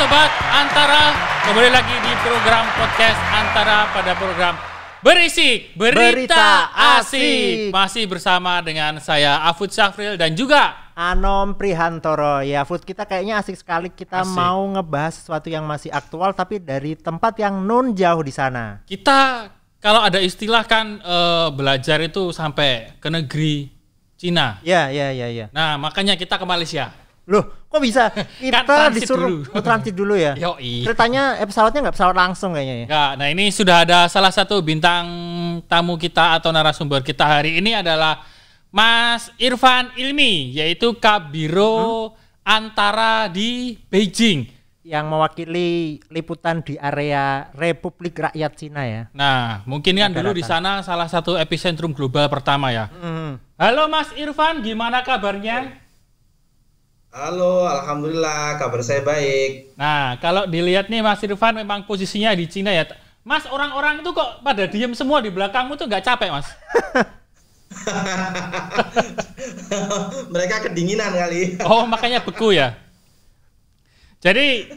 Sobat Antara, kembali lagi di program podcast Antara pada program Berisik Berita Asik. Masih bersama dengan saya Afud Syafril dan juga Anom Prihantoro. Ya Fud, kita kayaknya asik sekali. Kita Asik. mau ngebahas sesuatu yang masih aktual tapi dari tempat yang non jauh di sana. kita kalau ada istilah kan belajar itu sampai ke negeri Cina. Ya. Nah makanya kita ke Malaysia. Loh, kok bisa? Kita transit disuruh dulu. transit dulu ya? Yoi. Ceritanya pesawatnya nggak pesawat langsung kayaknya ya? Enggak, nah ini sudah ada salah satu bintang tamu kita atau narasumber kita hari ini adalah Mas Irfan Ilmi, yaitu Kabiro Antara di Beijing. Yang mewakili liputan di area Republik Rakyat Cina ya. Nah, mungkin kan dulu di sana salah satu epicentrum global pertama ya. Halo Mas Irfan, gimana kabarnya? Halo, alhamdulillah kabar saya baik. Nah, kalau dilihat nih Mas Irfan memang posisinya di Cina ya. Mas, orang-orang itu kok pada diem semua di belakangmu tuh nggak capek, Mas? Mereka kedinginan kali. Oh, makanya beku ya. Jadi,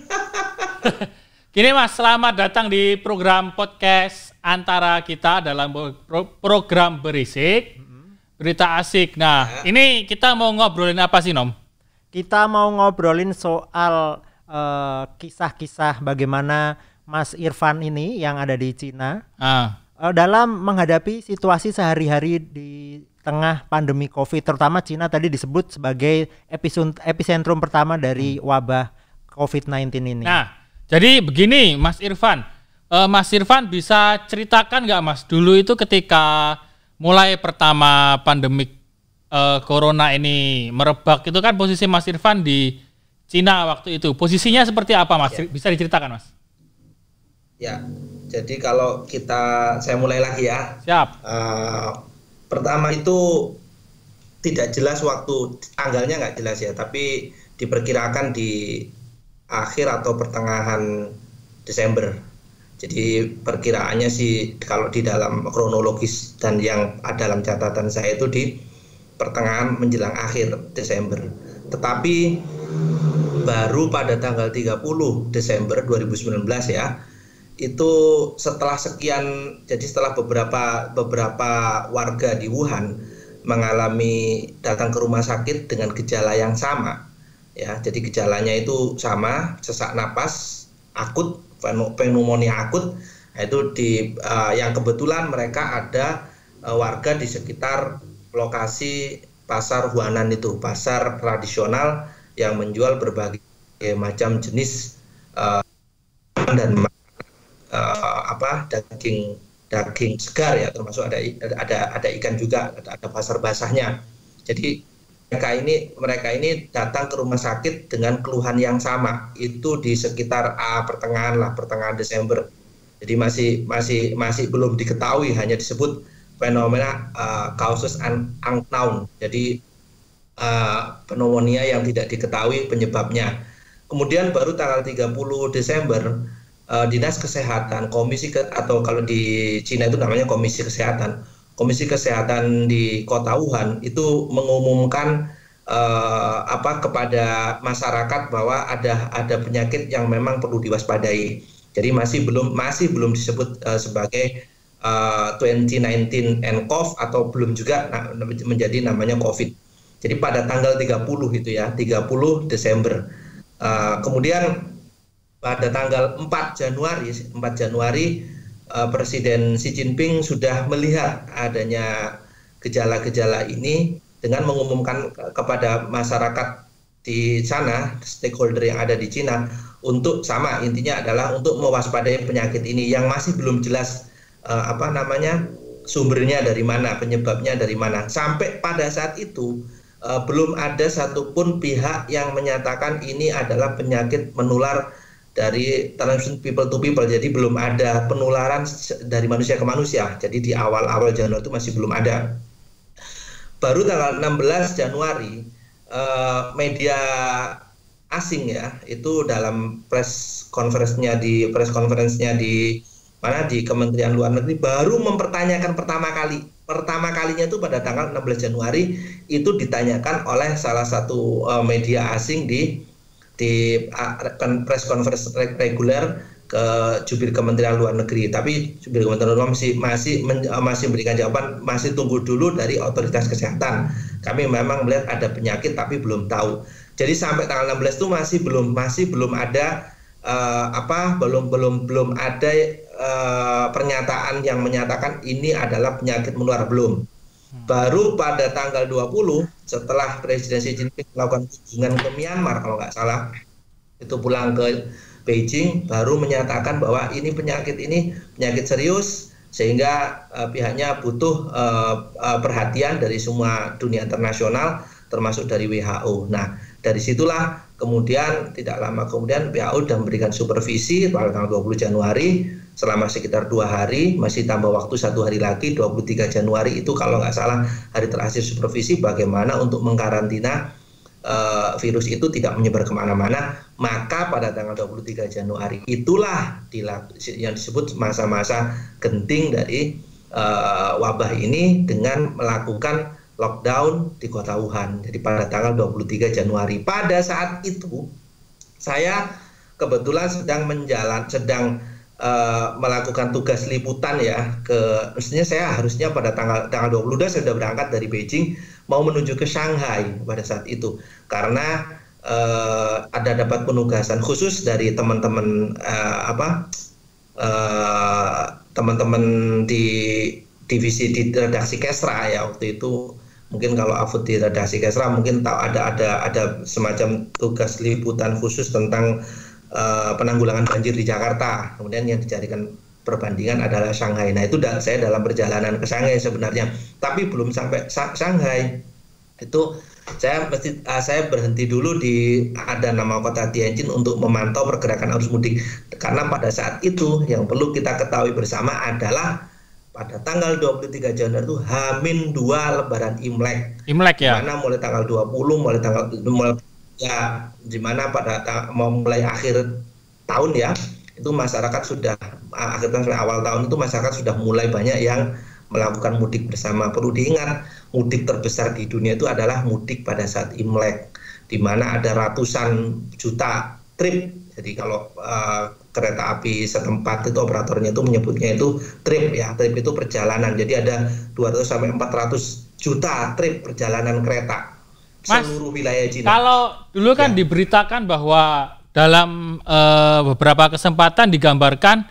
gini Mas, selamat datang di program podcast Antara kita dalam program Berisik Berita Asik. Nah, ini kita mau ngobrolin apa sih, Nom? Kita mau ngobrolin soal kisah-kisah bagaimana Mas Irfan ini yang ada di Cina dalam menghadapi situasi sehari-hari di tengah pandemi COVID, terutama Cina tadi disebut sebagai epicentrum pertama dari wabah COVID-19 ini. Nah, jadi begini Mas Irfan. Mas Irfan bisa ceritakan nggak Mas, dulu itu ketika mulai pertama pandemik Corona ini merebak, itu kan posisi Mas Irfan di Cina waktu itu. Posisinya seperti apa Mas? Ya. Bisa diceritakan Mas? Ya, jadi kalau saya mulai lagi ya. Siap. Pertama itu tidak jelas waktu, tanggalnya nggak jelas ya, tapi diperkirakan di akhir atau pertengahan Desember. Jadi perkiraannya sih kalau di dalam kronologis dan yang ada dalam catatan saya itu di pertengahan menjelang akhir Desember. Tetapi baru pada tanggal 30 Desember 2019 ya, itu setelah setelah beberapa warga di Wuhan mengalami datang ke rumah sakit dengan gejala yang sama ya. Jadi gejalanya itu sama, sesak napas akut, pneumonia akut. Itu yang kebetulan mereka ada warga di sekitar lokasi pasar Huanan itu, pasar tradisional yang menjual berbagai macam jenis dan daging segar ya, termasuk ada ikan juga, ada pasar basahnya. Jadi mereka ini datang ke rumah sakit dengan keluhan yang sama, itu di sekitar pertengahan Desember. Jadi masih belum diketahui, hanya disebut fenomena causes unknown, jadi pneumonia yang tidak diketahui penyebabnya. Kemudian baru tanggal 30 Desember Dinas Kesehatan, atau kalau di Cina itu namanya Komisi Kesehatan di Kota Wuhan itu mengumumkan kepada masyarakat bahwa ada penyakit yang memang perlu diwaspadai. Jadi masih belum disebut sebagai 2019 nCoV atau belum juga menjadi namanya COVID. Jadi pada tanggal 30 itu ya, 30 Desember. Kemudian pada tanggal 4 Januari Presiden Xi Jinping sudah melihat adanya gejala-gejala ini dengan mengumumkan kepada masyarakat di sana, stakeholder yang ada di Cina, untuk intinya adalah untuk mewaspadai penyakit ini yang masih belum jelas sumbernya dari mana, penyebabnya dari mana. Sampai pada saat itu belum ada satupun pihak yang menyatakan ini adalah penyakit menular dari transmission people to people. Jadi belum ada penularan dari manusia ke manusia. Jadi di awal-awal Januari itu masih belum ada. Baru tanggal 16 Januari media asing ya, itu dalam press conference-nya di Kementerian Luar Negeri baru mempertanyakan pertama kalinya itu pada tanggal 16 Januari itu ditanyakan oleh salah satu media asing di press conference reguler ke jubir Kementerian Luar Negeri, tapi jubir Kementerian Luar Negeri masih memberikan jawaban, masih tunggu dulu dari otoritas kesehatan. Kami memang melihat ada penyakit tapi belum tahu. Jadi sampai tanggal 16 itu masih belum ada belum ada pernyataan yang menyatakan ini adalah penyakit menular, belum. Baru pada tanggal 20 setelah Presiden Xi Jinping melakukan kunjungan ke Myanmar kalau nggak salah, itu pulang ke Beijing, baru menyatakan bahwa ini penyakit serius sehingga pihaknya butuh perhatian dari semua dunia internasional termasuk dari WHO. Nah, dari situlah kemudian tidak lama kemudian WHO sudah memberikan supervisi pada tanggal 20 Januari selama sekitar 2 hari, masih tambah waktu 1 hari lagi, 23 Januari itu kalau nggak salah hari terakhir supervisi bagaimana untuk mengkarantina virus itu tidak menyebar kemana-mana. Maka pada tanggal 23 Januari itulah yang disebut masa-masa genting dari wabah ini dengan melakukan lockdown di kota Wuhan. Jadi pada tanggal 23 Januari pada saat itu saya kebetulan sedang melakukan tugas liputan ya, mestinya saya harusnya pada tanggal 22 saya sudah berangkat dari Beijing mau menuju ke Shanghai pada saat itu, karena ada dapat penugasan khusus dari teman-teman teman-teman di divisi di redaksi Kesra ya waktu itu. Mungkin kalau Afud di redaksi Kesra mungkin tahu ada semacam tugas liputan khusus tentang penanggulangan banjir di Jakarta. Kemudian yang dijadikan perbandingan adalah Shanghai. Nah itu saya dalam perjalanan ke Shanghai sebenarnya, tapi belum sampai Shanghai itu saya berhenti dulu di ada nama kota Tianjin untuk memantau pergerakan arus mudik, karena pada saat itu yang perlu kita ketahui bersama adalah pada tanggal 23 Januari itu H-2 Lebaran Imlek ya. Dimana mulai tanggal 20 dimana mulai akhir tahun ya, itu masyarakat sudah akhir tahun sampai awal tahun itu masyarakat sudah mulai banyak yang melakukan mudik bersama. Perlu diingat, mudik terbesar di dunia itu adalah mudik pada saat Imlek, di mana ada ratusan juta trip. Jadi kalau kereta api setempat itu operatornya itu menyebutnya itu trip ya, trip itu perjalanan. Jadi ada 200 sampai 400 juta trip perjalanan kereta seluruh wilayah Cina. Kalau dulu kan diberitakan bahwa dalam beberapa kesempatan digambarkan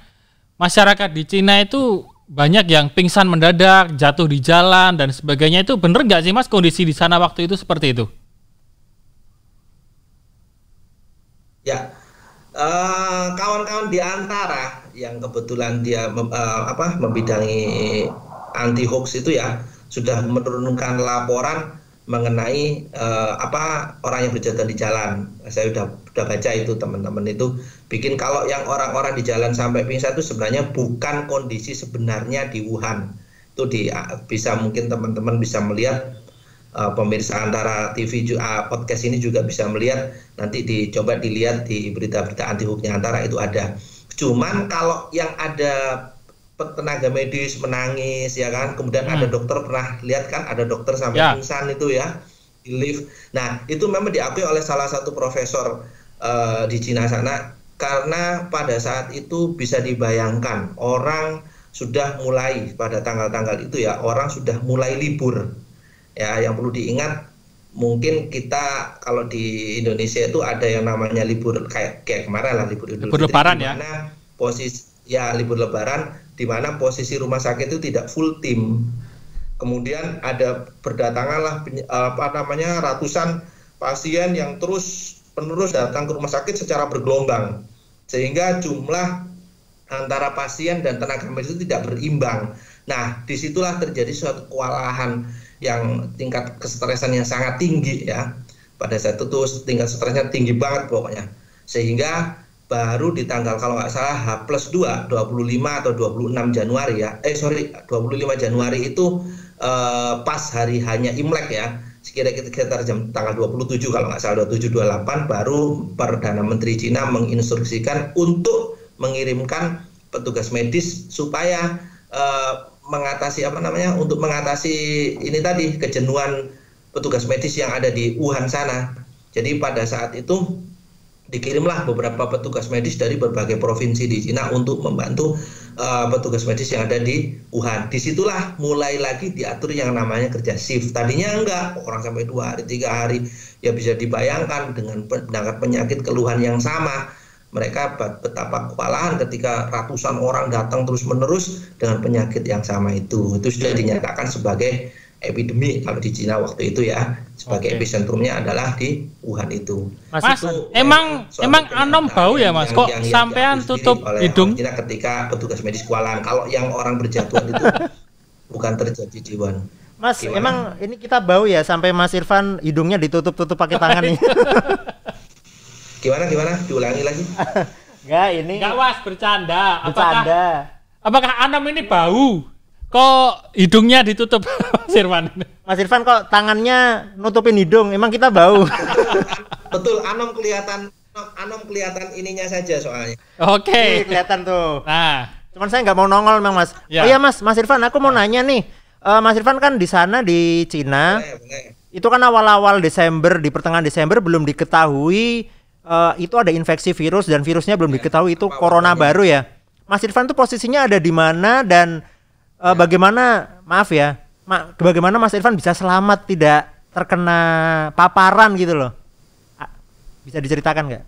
masyarakat di Cina itu banyak yang pingsan mendadak, jatuh di jalan dan sebagainya. Itu benar nggak sih Mas kondisi di sana waktu itu seperti itu? Ya, kawan-kawan di antara yang kebetulan dia membidangi anti hoax itu ya sudah menurunkan laporan mengenai orang yang berjatuhan di jalan. Saya udah baca itu, teman-teman itu bikin kalau yang orang-orang di jalan sampai pingsan itu sebenarnya bukan kondisi sebenarnya di Wuhan. Itu bisa mungkin teman-teman bisa melihat, pemirsa antara TV podcast ini juga bisa melihat, nanti dicoba dilihat di berita-berita anti hoaxnya antara itu ada. Cuman kalau yang ada tenaga medis menangis ya kan, kemudian ada dokter, pernah lihat kan ada dokter sampai pingsan itu ya di lift. Nah itu memang diakui oleh salah satu profesor di Cina sana, karena pada saat itu bisa dibayangkan orang sudah mulai pada tanggal-tanggal itu ya, orang sudah mulai libur ya. Yang perlu diingat, mungkin kita kalau di Indonesia itu ada yang namanya libur kayak kemarin lah, libur Idul Fitri, Lebaran ya, libur Lebaran, di mana posisi rumah sakit itu tidak full tim. Kemudian ada berdatanganlah ratusan pasien yang terus penerus datang ke rumah sakit secara bergelombang, sehingga jumlah antara pasien dan tenaga medis itu tidak berimbang. Nah disitulah terjadi suatu kewalahan yang tingkat kestresan yang sangat tinggi ya. Pada saat itu tingkat stresnya tinggi banget pokoknya, sehingga baru di tanggal kalau nggak salah H+2 25 atau 26 Januari ya, 25 Januari itu pas hari hanya Imlek ya, sekitar jam tanggal 27 kalau nggak salah 27-28, baru Perdana Menteri Cina menginstruksikan untuk mengirimkan petugas medis supaya mengatasi untuk mengatasi ini tadi, kejenuhan petugas medis yang ada di Wuhan sana. Jadi pada saat itu dikirimlah beberapa petugas medis dari berbagai provinsi di Cina untuk membantu petugas medis yang ada di Wuhan. Disitulah mulai lagi diatur yang namanya kerja shift. Tadinya enggak, orang sampai 2 hari, 3 hari. Ya bisa dibayangkan dengan penyakit keluhan yang sama. Mereka betapa kewalahan ketika ratusan orang datang terus-menerus dengan penyakit yang sama itu. Itu sudah dinyatakan sebagai epidemi kalau di Cina waktu itu ya, sebagai epicentrumnya adalah di Wuhan itu. Mas, emang anom bau ya Mas, kok sampean tutup hidung? Cina ketika petugas medis kewalahan, kalau yang orang berjatuhan itu bukan terjadi di Wuhan. Mas, gimana? Emang ini kita bau ya sampai Mas Irfan hidungnya ditutup-tutup pakai tangan nih. Gimana? Diulangi lagi. Enggak, ini. Enggak Was, bercanda. Apakah anom ini bau? Kok hidungnya ditutup Mas Irfan? Mas Irfan kok tangannya nutupin hidung? Emang kita bau? Betul, anom kelihatan ininya saja soalnya. Oke. Kelihatan tuh. Nah, cuman saya nggak mau nongol memang Mas. Ya. Oh iya Mas Irfan, aku mau nanya nih. Mas Irfan kan di sana di Cina. Boleh. Itu kan awal-awal Desember, di pertengahan Desember belum diketahui itu ada infeksi virus dan virusnya belum diketahui itu corona baru ya. Mas Irfan tuh posisinya ada di mana dan bagaimana, maaf ya, bagaimana Mas Irfan bisa selamat tidak terkena paparan gitu loh? Bisa diceritakan nggak?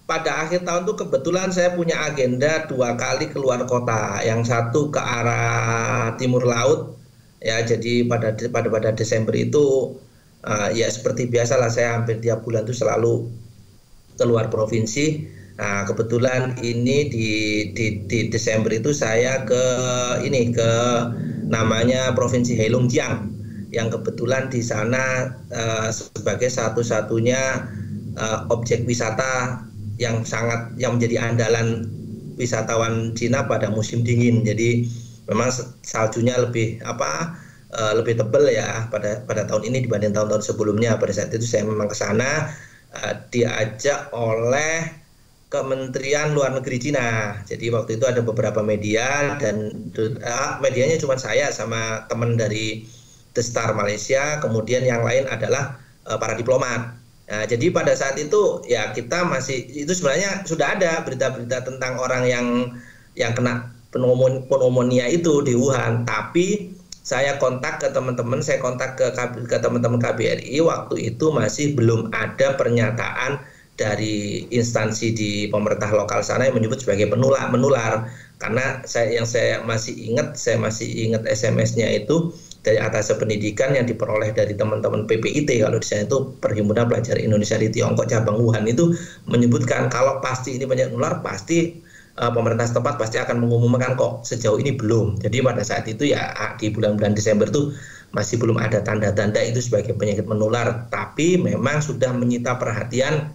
Pada akhir tahun tuh kebetulan saya punya agenda 2 kali keluar kota. Yang satu ke arah timur laut, ya. Jadi pada Desember itu ya seperti biasalah saya hampir tiap bulan tuh selalu keluar provinsi. Nah, kebetulan ini di Desember itu saya ke namanya Provinsi Heilongjiang, yang kebetulan di sana sebagai satu-satunya objek wisata yang menjadi andalan wisatawan Cina pada musim dingin. Jadi memang saljunya lebih tebal ya pada tahun ini dibanding tahun-tahun sebelumnya. Pada saat itu saya memang ke sana diajak oleh Kementerian Luar Negeri Cina. Jadi waktu itu ada beberapa media dan medianya cuma saya sama teman dari The Star Malaysia, kemudian yang lain adalah para diplomat. Nah, jadi pada saat itu ya kita itu sebenarnya sudah ada berita-berita tentang orang yang kena pneumonia itu di Wuhan, tapi saya kontak ke teman-teman, ke teman-teman KBRI waktu itu masih belum ada pernyataan dari instansi di pemerintah lokal sana yang menyebut sebagai menular. Karena saya masih ingat SMS-nya itu dari atas pendidikan yang diperoleh dari teman-teman PPIT, kalau di sana itu Perhimpunan Pelajar Indonesia di Tiongkok cabang Wuhan, itu menyebutkan kalau pasti ini penyakit menular, pasti pemerintah setempat pasti akan mengumumkan. Kok sejauh ini belum. Jadi pada saat itu ya di bulan-bulan Desember tuh masih belum ada tanda-tanda itu sebagai penyakit menular, tapi memang sudah menyita perhatian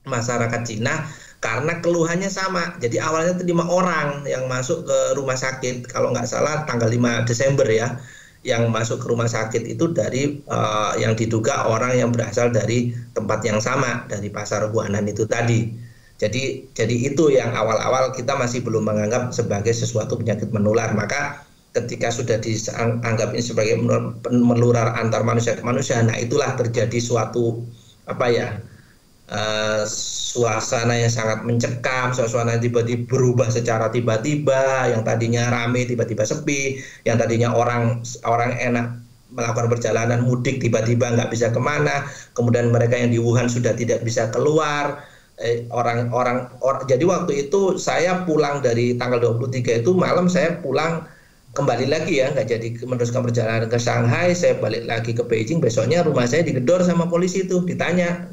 masyarakat Cina karena keluhannya sama. Jadi awalnya itu 5 orang yang masuk ke rumah sakit, kalau nggak salah tanggal 5 Desember ya, yang masuk ke rumah sakit itu dari yang diduga orang yang berasal dari tempat yang sama, dari pasar Wuhanan itu tadi. Jadi itu yang awal-awal kita masih belum menganggap sebagai sesuatu penyakit menular. Maka ketika sudah dianggap ini sebagai menular antar manusia ke manusia, nah itulah terjadi suatu suasana yang sangat mencekam, suasana yang tiba-tiba berubah secara tiba-tiba, yang tadinya rame tiba-tiba sepi, yang tadinya orang enak melakukan perjalanan mudik tiba-tiba nggak bisa kemana, kemudian mereka yang di Wuhan sudah tidak bisa keluar, jadi waktu itu saya pulang dari tanggal 23 itu malam, saya pulang kembali lagi ya, nggak jadi meneruskan perjalanan ke Shanghai, saya balik lagi ke Beijing. Besoknya rumah saya digedor sama polisi itu, ditanya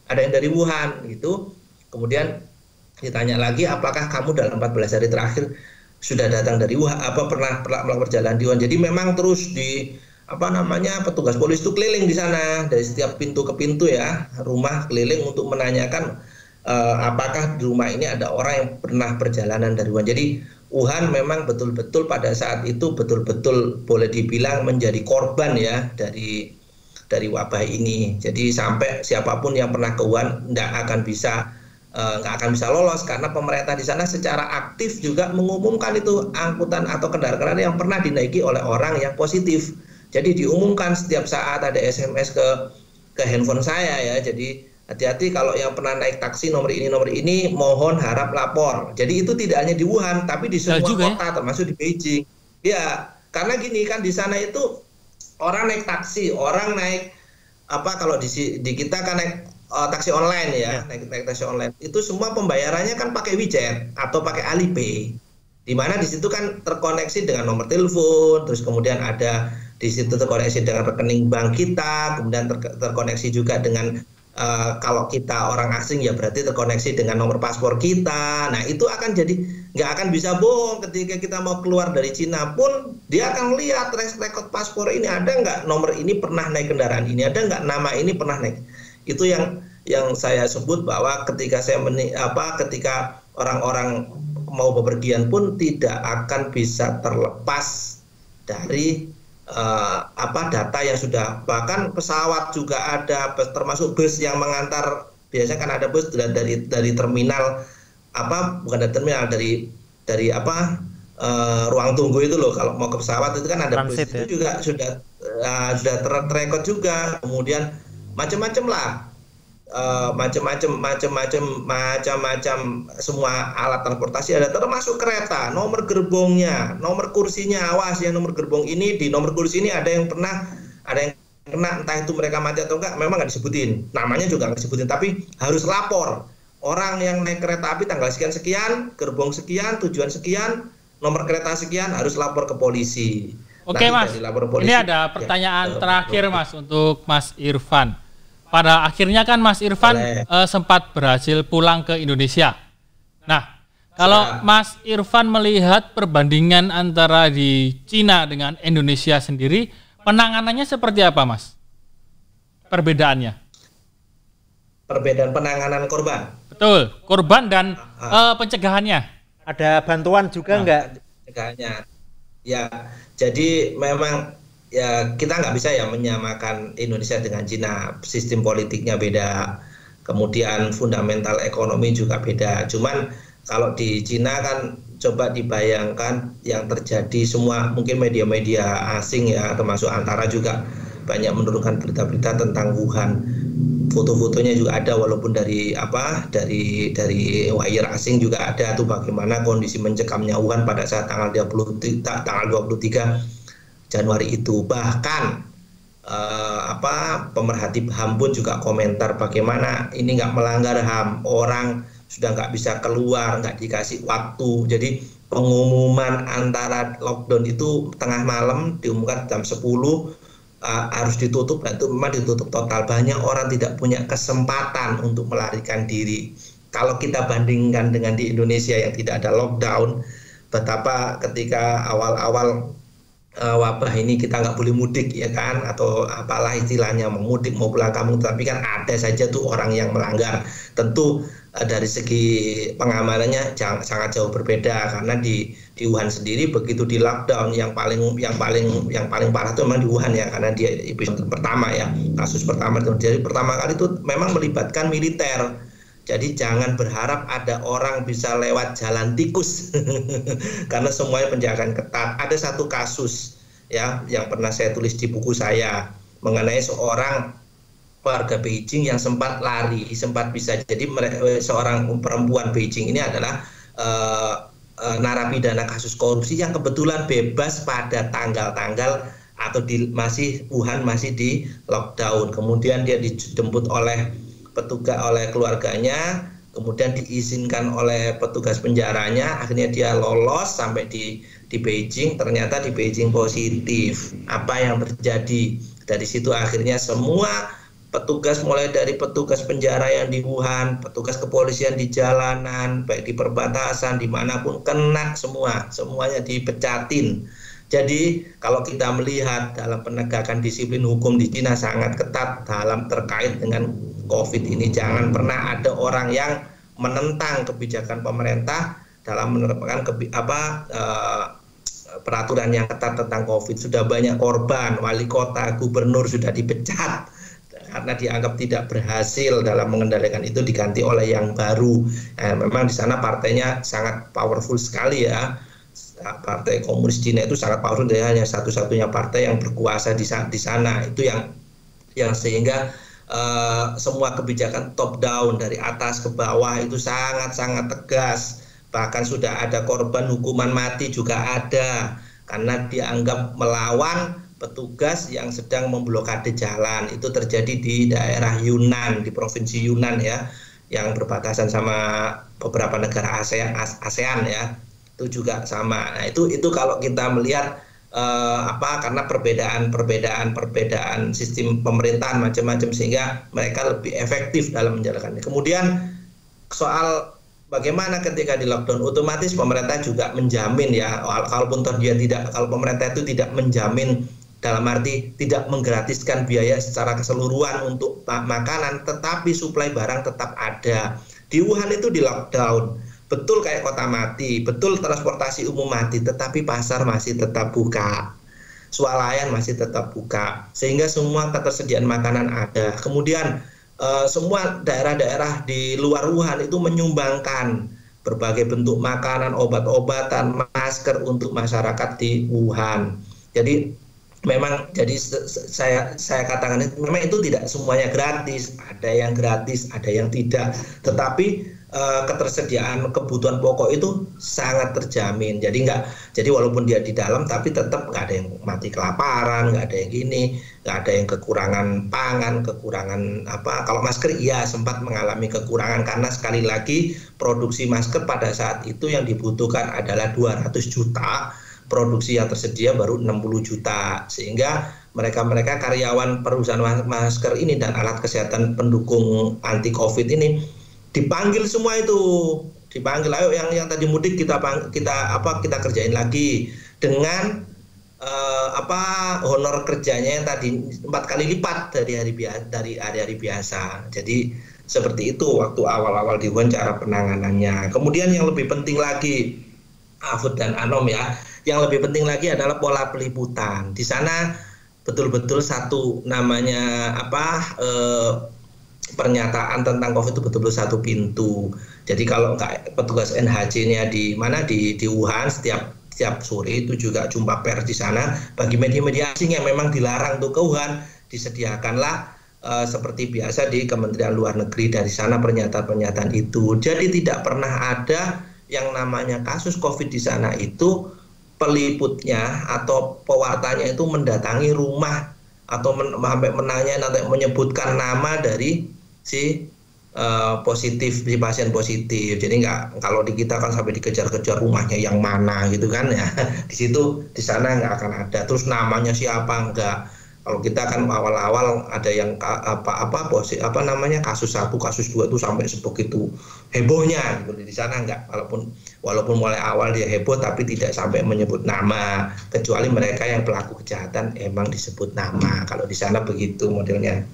ada yang dari Wuhan gitu. Kemudian ditanya lagi, apakah kamu dalam 14 hari terakhir sudah datang dari Wuhan, pernah melakukan perjalanan di Wuhan. Jadi memang terus petugas polisi itu keliling di sana dari setiap pintu ke pintu ya, rumah keliling untuk menanyakan apakah di rumah ini ada orang yang pernah perjalanan dari Wuhan. Jadi Wuhan memang betul-betul pada saat itu betul-betul boleh dibilang menjadi korban ya dari wabah ini. Jadi sampai siapapun yang pernah ke Wuhan nggak akan bisa lolos, karena pemerintah di sana secara aktif juga mengumumkan itu angkutan atau kendaraan yang pernah dinaiki oleh orang yang positif. Jadi diumumkan setiap saat, ada SMS ke ke handphone saya ya. Jadi hati-hati kalau yang pernah naik taksi nomor ini mohon harap lapor. Jadi itu tidak hanya di Wuhan tapi di semua kota termasuk di Beijing. Ya, karena gini kan di sana itu orang naik taksi, orang naik kalau di kita kan naik taksi online ya, naik taksi online. Itu semua pembayarannya kan pakai WeChat atau pakai Alipay. Di mana di situ kan terkoneksi dengan nomor telepon, terus kemudian ada di situ terkoneksi dengan rekening bank kita, kemudian terkoneksi juga dengan kalau kita orang asing ya berarti terkoneksi dengan nomor paspor kita. Nah itu akan jadi nggak akan bisa bohong ketika kita mau keluar dari Cina pun dia akan lihat rekod paspor ini ada nggak nomor ini pernah naik kendaraan ini, ada nggak nama ini pernah naik. Itu yang saya sebut bahwa ketika ketika orang-orang mau bepergian pun tidak akan bisa terlepas dari data yang sudah, bahkan pesawat juga ada, termasuk bus yang mengantar. Biasanya kan ada bus dari terminal bukan dari terminal, dari ruang tunggu itu loh, kalau mau ke pesawat itu kan ada transit, bus ya? Itu juga sudah terrekod juga. Kemudian macam-macam lah, macam-macam semua alat transportasi ada, termasuk kereta, nomor gerbongnya, nomor kursinya, awas ya nomor gerbong ini, di nomor kursi ini ada yang kena, entah itu mereka mati atau enggak, memang nggak disebutin, namanya juga nggak disebutin, tapi harus lapor. Orang yang naik kereta api tanggal sekian, gerbong sekian, tujuan sekian, nomor kereta sekian, harus lapor ke polisi. Oke Mas, ini ada pertanyaan terakhir Mas untuk Mas Irfan. Pada akhirnya kan Mas Irfan sempat berhasil pulang ke Indonesia. Nah, kalau Mas Irfan melihat perbandingan antara di Cina dengan Indonesia sendiri, penanganannya seperti apa Mas? Perbedaannya? Perbedaan penanganan korban? Betul, korban dan pencegahannya. Ada bantuan juga enggak? Pencegahannya. Ya, jadi memang ya kita nggak bisa ya menyamakan Indonesia dengan Cina, sistem politiknya beda, kemudian fundamental ekonomi juga beda. Cuman kalau di Cina kan coba dibayangkan yang terjadi, semua mungkin media-media asing ya termasuk Antara juga banyak menurunkan berita-berita tentang Wuhan. Foto-fotonya juga ada, walaupun dari wire asing juga ada tuh bagaimana kondisi mencekamnya Wuhan pada saat tanggal 23 Januari itu. Bahkan pemerhati HAM pun juga komentar bagaimana ini nggak melanggar HAM, orang sudah nggak bisa keluar, nggak dikasih waktu. Jadi pengumuman antara lockdown itu tengah malam diumumkan jam 10 harus ditutup, dan itu memang ditutup total. Banyak orang tidak punya kesempatan untuk melarikan diri. Kalau kita bandingkan dengan di Indonesia yang tidak ada lockdown, betapa ketika awal-awal wabah ini kita nggak boleh mudik ya kan, atau apalah istilahnya, mau mudik mau pulang kampung, tapi kan ada saja tuh orang yang melanggar. Tentu dari segi pengamanannya sangat jauh berbeda, karena di Wuhan sendiri begitu di lockdown yang paling parah itu memang di Wuhan ya, karena dia episode pertama ya, kasus pertama itu. Jadi pertama kali itu memang melibatkan militer. Jadi jangan berharap ada orang bisa lewat jalan tikus karena semuanya penjagaan ketat. Ada satu kasus ya yang pernah saya tulis di buku saya mengenai seorang warga Beijing yang sempat lari, sempat bisa jadi seorang perempuan Beijing ini adalah narapidana kasus korupsi yang kebetulan bebas pada tanggal-tanggal atau Wuhan masih di lockdown. Kemudian dia dijemput oleh petugas, oleh keluarganya, kemudian diizinkan oleh petugas penjaranya, akhirnya dia lolos sampai di Beijing. Ternyata di Beijing positif. Apa yang terjadi? Dari situ akhirnya semua petugas, mulai dari petugas penjara yang di Wuhan, petugas kepolisian di jalanan, baik di perbatasan, dimanapun kena semuanya dipecatin. Jadi kalau kita melihat dalam penegakan disiplin hukum di Cina sangat ketat dalam terkait dengan COVID ini. Jangan pernah ada orang yang menentang kebijakan pemerintah dalam menerapkan peraturan yang ketat tentang COVID. Sudah banyak korban, wali kota, gubernur sudah dipecat karena dianggap tidak berhasil dalam mengendalikan itu, diganti oleh yang baru. Memang di sana partainya sangat powerful sekali ya. Partai Komunis Cina itu sangat powerful, dia hanya satu-satunya partai yang berkuasa di sana. Itu yang sehingga semua kebijakan top down dari atas ke bawah itu sangat-sangat tegas. Bahkan sudah ada korban hukuman mati juga ada karena dianggap melawan petugas yang sedang memblokade jalan. Itu terjadi di daerah Yunnan, di provinsi Yunnan ya, yang berbatasan sama beberapa negara ASEAN ya. Itu juga sama. Nah, itu kalau kita melihat karena perbedaan sistem pemerintahan macam-macam sehingga mereka lebih efektif dalam menjalankannya. Kemudian soal bagaimana ketika di lockdown, otomatis pemerintah juga menjamin ya, kalau pemerintah itu tidak menjamin dalam arti tidak menggratiskan biaya secara keseluruhan untuk makanan, tetapi suplai barang tetap ada. Di Wuhan itu di lockdown, betul kayak kota mati, betul transportasi umum mati, tetapi pasar masih tetap buka, swalayan masih tetap buka, sehingga semua ketersediaan makanan ada. Kemudian semua daerah-daerah di luar Wuhan itu menyumbangkan berbagai bentuk makanan, obat-obatan, masker untuk masyarakat di Wuhan. Jadi memang, jadi saya katakan memang itu tidak semuanya gratis, ada yang gratis, ada yang tidak, tetapi ketersediaan kebutuhan pokok itu sangat terjamin. Jadi walaupun dia di dalam, tapi tetap nggak ada yang mati kelaparan, nggak ada yang gini, nggak ada yang kekurangan pangan, kekurangan apa. Kalau masker iya sempat mengalami kekurangan karena sekali lagi produksi masker pada saat itu yang dibutuhkan adalah 200 juta, produksi yang tersedia baru 60 juta, sehingga mereka karyawan perusahaan masker ini dan alat kesehatan pendukung anti COVID ini dipanggil semua itu, dipanggil, ayo yang tadi mudik kita kerjain lagi dengan honor kerjanya yang tadi 4 kali lipat dari hari-hari biasa. Jadi seperti itu waktu awal-awal di Wuhan cara penanganannya. Kemudian yang lebih penting lagi, Afud dan Anom ya, yang lebih penting lagi adalah pola peliputan. Di sana betul-betul satu namanya pernyataan tentang COVID itu betul-betul satu pintu. Jadi kalau nggak petugas NHC-nya di Wuhan setiap sore itu juga jumpa pers di sana. Bagi media-media asing yang memang dilarang untuk ke Wuhan, disediakanlah seperti biasa di Kementerian Luar Negeri dari sana pernyataan-pernyataan itu. Jadi tidak pernah ada yang namanya kasus COVID di sana itu peliputnya atau pewartanya itu mendatangi rumah atau sampai menanya, nanti menyebutkan nama dari si pasien positif. Jadi nggak, kalau di kita kan sampai dikejar-kejar rumahnya yang mana gitu kan ya. Di sana nggak akan ada. Terus namanya siapa enggak. Kalau kita kan awal-awal ada yang kasus 1, kasus 2 itu sampai sebegitu hebohnya gitu. Di sana enggak, walaupun mulai awal dia heboh tapi tidak sampai menyebut nama, kecuali mereka yang pelaku kejahatan emang disebut nama. Kalau di sana begitu modelnya.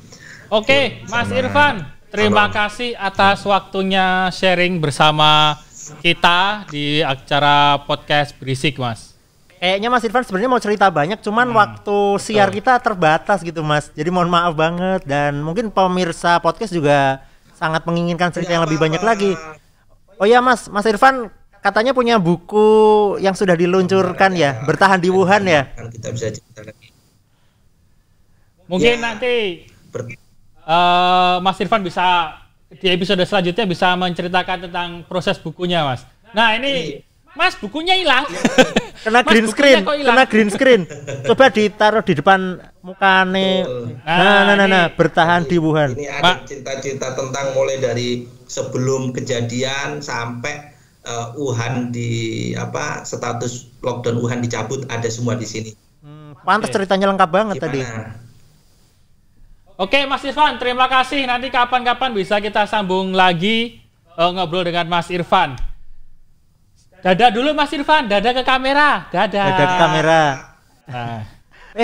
Oke, Mas Irfan, terima kasih atas waktunya sharing bersama kita di acara podcast Berisik, Mas. Kayaknya Mas Irfan sebenarnya mau cerita banyak, cuman waktu siar kita terbatas gitu, Mas. Jadi mohon maaf banget, dan mungkin pemirsa podcast juga sangat menginginkan cerita yang lebih banyak lagi. Oh ya Mas Irfan katanya punya buku yang sudah diluncurkan ya, Bertahan di Wuhan ya. Kita bisa cerita lagi. Mungkin nanti Mas Irfan bisa di episode selanjutnya bisa menceritakan tentang proses bukunya, Mas. Nah ini Mas, bukunya hilang. Kena green screen. Coba ditaruh di depan mukane. Nah, Bertahan di Wuhan. Ini ada cerita-cerita tentang mulai dari sebelum kejadian sampai Wuhan status lockdown Wuhan dicabut, ada semua di sini. Pantas ceritanya lengkap banget tadi. Oke, Mas Irfan, terima kasih. Nanti kapan-kapan bisa kita sambung lagi ngobrol dengan Mas Irfan. Dadah dulu Mas Irfan, dadah ke kamera. Dadah ke kamera. Nah.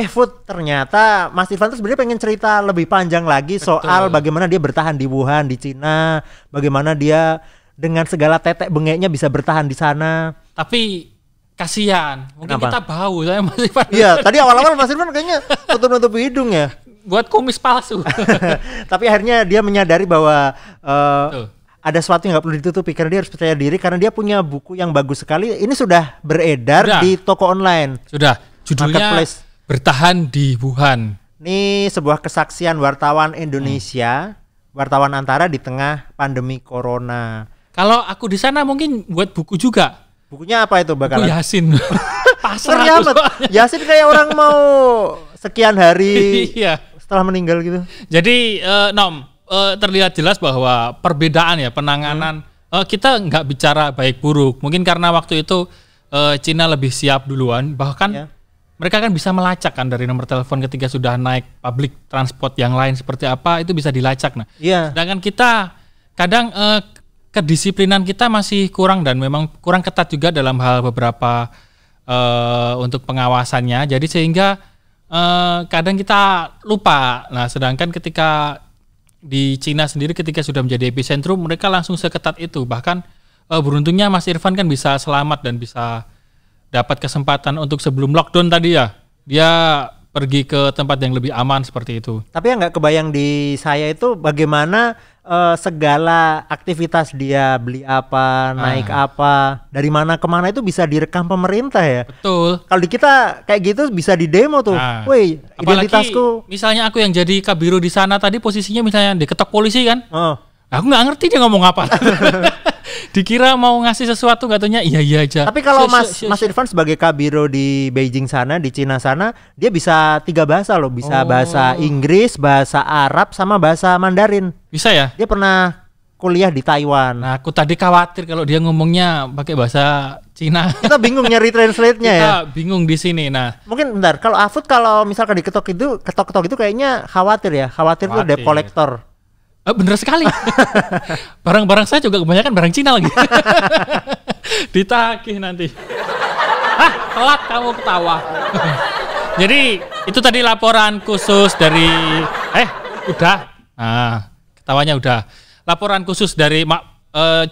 Food, ternyata Mas Irfan tuh sebenarnya pengen cerita lebih panjang lagi soal bagaimana dia bertahan di Wuhan, di Cina, bagaimana dia dengan segala tetek bengeknya bisa bertahan di sana. Tapi kasihan, mungkin kita bau saya Mas Irfan. Iya, tadi awal-awal Mas Irfan kayaknya tutup hidung ya. Buat kumis palsu. Tapi akhirnya dia menyadari bahwa ada sesuatu yang nggak perlu ditutupi karena dia harus percaya diri, karena dia punya buku yang bagus sekali. Ini sudah beredar di toko online. Sudah, judulnya Bertahan di Wuhan. Ini sebuah kesaksian wartawan Indonesia, wartawan Antara di tengah pandemi corona. Kalau aku di sana mungkin buat buku juga. Bukunya apa itu bakalan? Buku Yasin. Pasrah Ngeri amat. Yasin kayak orang mau sekian hari Iya. setelah meninggal gitu. Jadi terlihat jelas bahwa perbedaan ya penanganan kita nggak bicara baik buruk. Mungkin karena waktu itu Cina lebih siap duluan. Bahkan mereka kan bisa melacak kan dari nomor telepon ketika sudah naik public transport yang lain seperti apa itu bisa dilacak. Nah, sedangkan kita kadang kedisiplinan kita masih kurang dan memang kurang ketat juga dalam hal beberapa untuk pengawasannya. Jadi sehingga kadang kita lupa. Nah, sedangkan ketika di Cina sendiri ketika sudah menjadi epicentrum mereka langsung seketat itu. Bahkan beruntungnya Mas Irfan kan bisa selamat dan bisa dapat kesempatan untuk sebelum lockdown tadi ya. Dia pergi ke tempat yang lebih aman seperti itu. Tapi yang nggak kebayang di saya itu bagaimana segala aktivitas dia, beli apa, naik apa, dari mana kemana itu bisa direkam pemerintah ya. Betul. Kalau di kita kayak gitu bisa di demo tuh. Woi, identitasku. Misalnya aku yang jadi kabiro di sana tadi posisinya misalnya diketok polisi kan. Aku nggak ngerti dia ngomong apa. Dikira mau ngasih sesuatu katanya iya aja. Tapi kalau Mas Irfan sebagai kabiro di Beijing sana, di Cina sana, dia bisa 3 bahasa loh. Bisa bahasa Inggris, bahasa Arab, sama bahasa Mandarin. Bisa ya? Dia pernah kuliah di Taiwan. Nah, aku tadi khawatir kalau dia ngomongnya pakai bahasa Cina. Kita bingung nyari translate-nya ya. Kita bingung di sini. Nah, mungkin bentar. Kalau Afud kalau misalkan diketok itu kayaknya khawatir ya. Khawatir tuh debt collector. Bener sekali. Barang-barang saya juga kebanyakan barang Cina lagi. Ditagih nanti. Telat kamu ketawa. Jadi itu tadi laporan khusus dari udah. Nah, ketawanya udah. Laporan khusus dari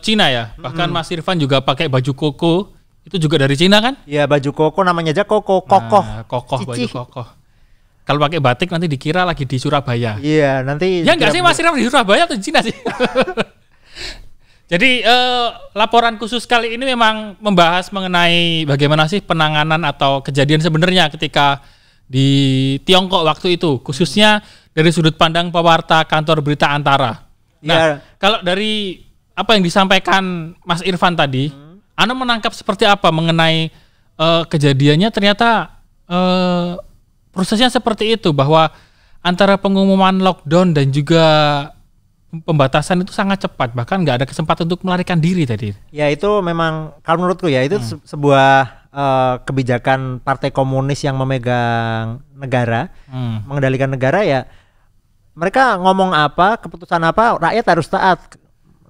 Cina ya. Bahkan Mas Irfan juga pakai baju koko. Itu juga dari Cina kan? Iya, baju koko namanya aja koko, kokoh. Kokoh, baju kokoh. Kalau pakai batik nanti dikira lagi di Surabaya. Iya, nanti. Ya enggak sih Mas Irfan di Surabaya atau di Cina sih? Jadi laporan khusus kali ini memang membahas mengenai bagaimana sih penanganan atau kejadian sebenarnya ketika di Tiongkok waktu itu, khususnya dari sudut pandang pewarta kantor berita Antara. Nah, kalau dari apa yang disampaikan Mas Irfan tadi, Anda menangkap seperti apa mengenai kejadiannya ternyata prosesnya seperti itu, bahwa antara pengumuman lockdown dan juga pembatasan itu sangat cepat, bahkan nggak ada kesempatan untuk melarikan diri tadi. Ya itu memang kalau menurutku ya itu sebuah kebijakan Partai Komunis yang memegang negara, mengendalikan negara ya. Mereka ngomong apa, keputusan apa, rakyat harus taat.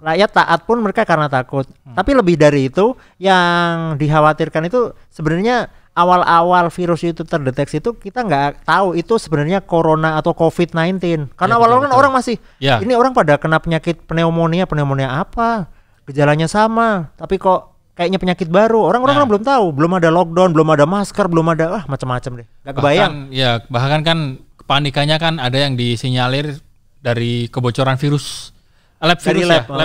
Rakyat taat pun mereka karena takut. Tapi lebih dari itu, yang dikhawatirkan itu sebenarnya awal-awal virus itu terdeteksi itu kita nggak tahu itu sebenarnya corona atau COVID-19. Karena awal-awal kan orang masih, ini orang pada kena penyakit pneumonia apa, gejalanya sama, tapi kok kayaknya penyakit baru. Orang-orang belum tahu, belum ada lockdown, belum ada masker, belum ada macam-macam deh. Nggak kebayang. Bahkan kan kepanikannya kan ada yang disinyalir dari kebocoran virus, lab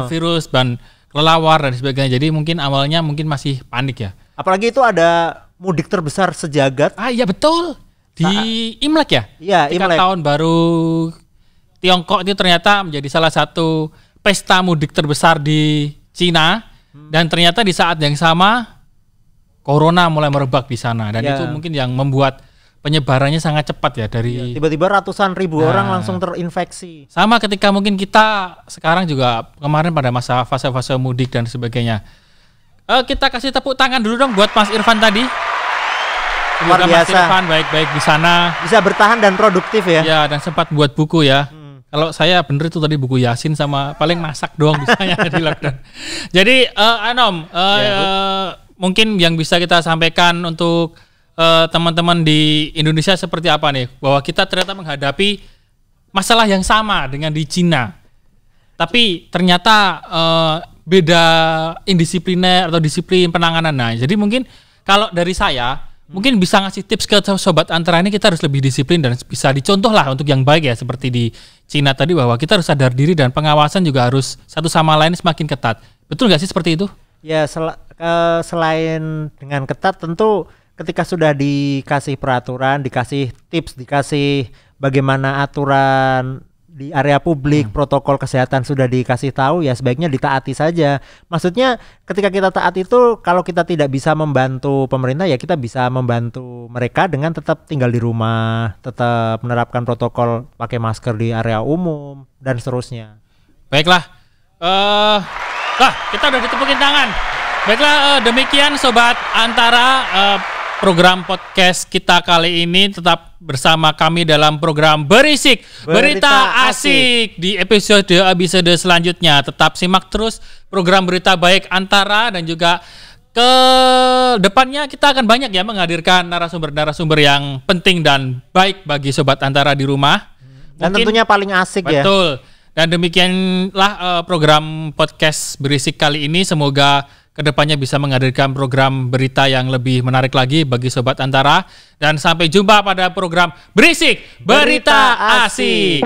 virus dan kelelawar dan sebagainya. Jadi mungkin awalnya masih panik ya. Apalagi itu ada mudik terbesar sejagat. Iya betul. Di Imlek ya? Iya, Imlek. Tahun baru Tiongkok itu ternyata menjadi salah satu pesta mudik terbesar di Cina. Dan ternyata di saat yang sama corona mulai merebak di sana. Dan itu mungkin yang membuat penyebarannya sangat cepat ya dari tiba-tiba ratusan ribu orang langsung terinfeksi. Sama ketika mungkin kita sekarang juga kemarin pada masa fase-fase mudik dan sebagainya. Kita kasih tepuk tangan dulu dong buat Mas Irfan tadi. Luar biasa. Mas Irfan baik-baik di sana. Bisa bertahan dan produktif ya. Ya, dan sempat buat buku ya. Kalau saya bener itu tadi buku Yasin sama paling masak doang bisanya di lockdown. Jadi Anom, mungkin yang bisa kita sampaikan untuk teman-teman di Indonesia seperti apa nih? Bahwa kita ternyata menghadapi masalah yang sama dengan di Cina. Tapi ternyata beda indisipliner atau disiplin penanganan. Nah, jadi mungkin kalau dari saya mungkin bisa ngasih tips ke sobat Antara ini, kita harus lebih disiplin dan bisa dicontoh lah untuk yang baik ya, seperti di Cina tadi, bahwa kita harus sadar diri dan pengawasan juga harus satu sama lain semakin ketat. Betul nggak sih seperti itu? Ya, selain dengan ketat tentu ketika sudah dikasih peraturan, dikasih tips, dikasih bagaimana aturan di area publik, protokol kesehatan sudah dikasih tahu, ya sebaiknya ditaati saja. Maksudnya ketika kita taat itu, kalau kita tidak bisa membantu pemerintah, ya kita bisa membantu mereka dengan tetap tinggal di rumah, tetap menerapkan protokol, pakai masker di area umum dan seterusnya. Baiklah, kita udah ditepukin tangan. Baiklah, demikian Sobat Antara, program podcast kita kali ini. Tetap bersama kami dalam program Berisik Berita Asik di episode selanjutnya. Tetap simak terus program Berita Baik Antara, dan juga ke depannya kita akan banyak ya menghadirkan narasumber-narasumber yang penting dan baik bagi Sobat Antara di rumah. Dan tentunya paling asik ya. Betul. Dan demikianlah program podcast Berisik kali ini. Semoga kedepannya bisa menghadirkan program berita yang lebih menarik lagi bagi Sobat Antara. Dan sampai jumpa pada program Berisik Berita Asik.